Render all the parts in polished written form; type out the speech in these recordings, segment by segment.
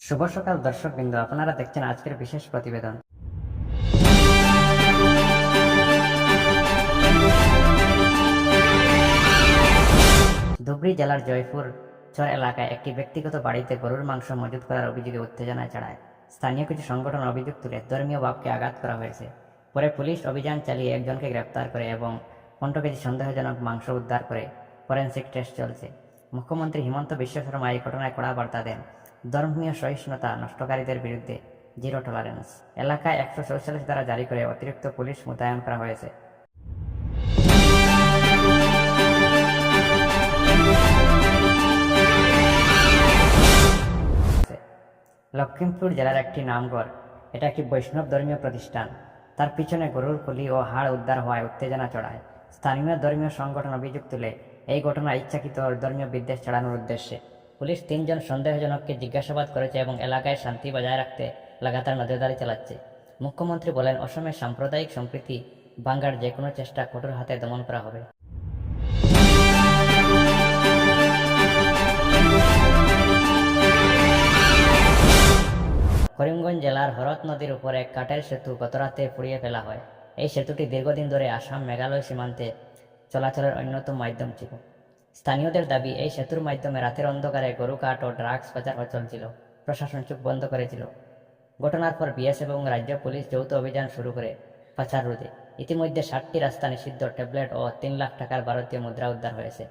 শুভ সকাল দর্শকবৃন্দ, আপনারা দেখছেন আজকের বিশেষ প্রতিবেদন। ধুবড়ী জেলার জয়পুর চর এলাকায় একটি ব্যক্তিগত বাড়িতে গরুর মাংস মজুত করার অভিযোগে উত্তেজনায় ছড়ায়। স্থানীয় কিছু সংগঠন অভিযোগ তুলে ধর্মীয় ভাবকে আঘাত করা হয়েছে। পরে পুলিশ অভিযান চালিয়ে একজনকে গ্রেপ্তার করে এবং 15 কেজি সন্দেহজনক মাংস উদ্ধার করে ফরেনসিক টেস্ট চলছে। মুখ্যমন্ত্রী হিমন্ত বিশ্ব শর্মা এই ঘটনায় কড়া বার্তা দেন। ধর্মীয় সহিষ্ণুতা নষ্টকারীদের বিরুদ্ধে জিরো টলারেন্স। এলাকায় 144 ধারা জারি করে অতিরিক্ত পুলিশ মোতায়েন করা হয়েছে। লক্ষ্মীমপুর জেলার একটি নামগড়, এটা একটি বৈষ্ণব ধর্মীয় প্রতিষ্ঠান। তার পিছনে গরুর খুলি ও হাড় উদ্ধার হওয়ায় উত্তেজনা চড়ায়। স্থানীয় ধর্মীয় সংগঠন অভিযোগ তুলে এই ঘটনা ইচ্ছাকৃত ধর্মীয় বিদ্বেষ ছড়ানোর উদ্দেশ্যে। পুলিশ 3 জন সন্দেহজনককে জিজ্ঞাসাবাদ করেছে এবং এলাকায় শান্তি বজায় রাখতে লাগাতার নজরদারি চালাচ্ছে। মুখ্যমন্ত্রী বলেন, অসমে সাম্প্রদায়িক সম্প্রীতি ভাঙার যে কোনো চেষ্টা কঠোর হাতে দমন করা হবে। করিমগঞ্জ জেলার হরত নদীর উপর এক কাঠের সেতু গতরাতে পুড়িয়ে ফেলা হয়। এই সেতুটি দীর্ঘদিন ধরে আসাম মেঘালয় সীমান্তে চলাচলের অন্যতম মাধ্যম ছিল। স্থানীয়দের দাবি, এই সেতুর মাধ্যমে রাতের অন্ধকারে গরু কাঠ ও ড্রাগস পাচার চলছিল। প্রশাসন চোখ বন্ধ করেছিল। ঘটনার পর বিএসএফ এবং রাজ্য পুলিশ যৌথ অভিযান শুরু করে পাচার রোধে। ইতিমধ্যে 60টি রাস্তা নিষিদ্ধ ট্যাবলেট ও 3 লাখ টাকার ভারতীয় মুদ্রা উদ্ধার হয়েছে।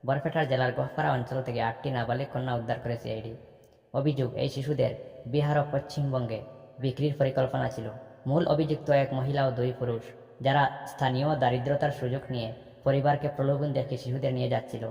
বরপেটার জেলার গহপাড়া অঞ্চল থেকে 8টি নাবালিক কন্যা উদ্ধার করে সিআইডি। অভিযোগ, এই শিশুদের বিহার ও পশ্চিমবঙ্গে বিক্রির পরিকল্পনা ছিল। মূল অভিযুক্ত এক মহিলা ও 2 পুরুষ, যারা স্থানীয় দারিদ্রতার সুযোগ নিয়ে পরিবারকে প্রলোভন দেখে শিশুদের নিয়ে যাচ্ছিল।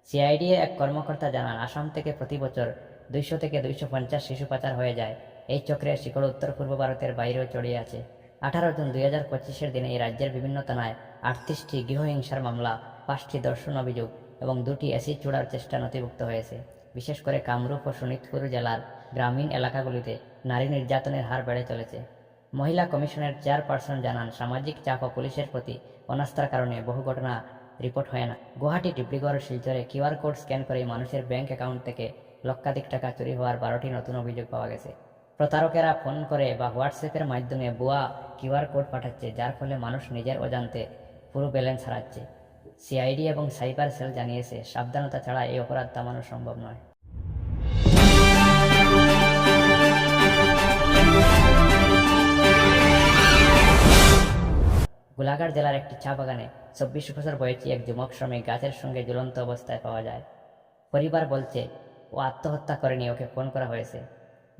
সিআইডি এক কর্মকর্তা জানান, আসাম থেকে প্রতি বছর 200 থেকে 250 শিশু পাচার হয়ে যায়। এই চক্রের শিকড় উত্তর পূর্ব ভারতের বাইরেও ছড়িয়ে আছে। 18 জুন 2025-এর দিনে এই রাজ্যের বিভিন্ন থানায় 38টি গৃহহিংসার মামলা, 5টি ধর্ষণ অভিযোগ এবং 2টি অ্যাসিড ছোড়ার চেষ্টা নথিভুক্ত হয়েছে। বিশেষ করে কামরূপ ও শোণিতপুর জেলার গ্রামীণ এলাকাগুলিতে নারী নির্যাতনের হার বেড়ে চলেছে। মহিলা কমিশনের চেয়ারপারসন জানান, সামাজিক চাপ ও পুলিশের প্রতি অনাস্থার কারণে বহু ঘটনা রিপোর্ট হয় না। গুয়াহাটি, ডিব্রুগড়, শিলচরে কিউআর কোড স্ক্যান করে মানুষের ব্যাংক অ্যাকাউন্ট থেকে লক্ষাধিক টাকা চুরি হওয়ার 12টি নতুন অভিযোগ পাওয়া গেছে। প্রতারকেরা ফোন করে বা হোয়াটসঅ্যাপের মাধ্যমে ভুয়া কিউআর কোড পাঠাচ্ছে, যার ফলে মানুষ নিজের অজান্তে পুরো ব্যালেন্স হারাচ্ছে। সিআইডি এবং সাইবার সেল জানিয়েছে, সাবধানতা ছাড়া এই অপরাধ থামানো সম্ভব নয়। গোলাঘাট জেলার একটি চা বাগানে 24 বছর বয়সী এক যুবক শ্রমিক গাছের সঙ্গে ঝুলন্ত অবস্থায় পাওয়া যায়। পরিবার বলছে, ও আত্মহত্যা করেনি, ওকে ফোন করা হয়েছে।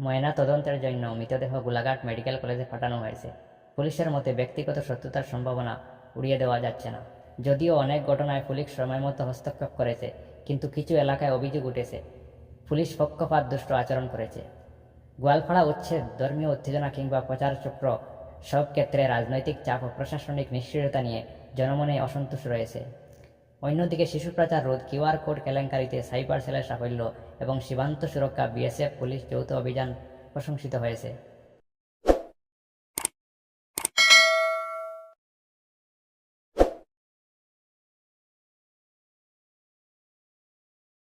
ময়না তদন্তের জন্য মৃতদেহ গোলাঘাট মেডিকেল কলেজে পাঠানো হয়েছে। পুলিশের মতে, ব্যক্তিগত শত্রুতার সম্ভাবনা উড়িয়ে দেওয়া যাচ্ছে না। যদিও অনেক ঘটনায় পুলিশ সময় মতো হস্তক্ষেপ করেছে, কিন্তু কিছু এলাকায় অভিযোগ উঠেছে পুলিশ পক্ষপাত দুষ্ট আচরণ করেছে। গোয়ালপাড়া উচ্ছেদ, ধর্মীয় উত্তেজনা কিংবা প্রচার চক্র, সব ক্ষেত্রে রাজনৈতিক চাপ ও প্রশাসনিক নিষ্ক্রিয়তা নিয়ে জনমনে অসন্তোষ রয়েছে। অন্যদিকে শিশু পাচার রোধ, কিউআর কোড কেলেঙ্কারিতে সাইবার সেলের সাফল্য এবং সীমান্ত সুরক্ষা, বিএসএফ পুলিশ যৌথ অভিযান প্রশংসিত হয়েছে।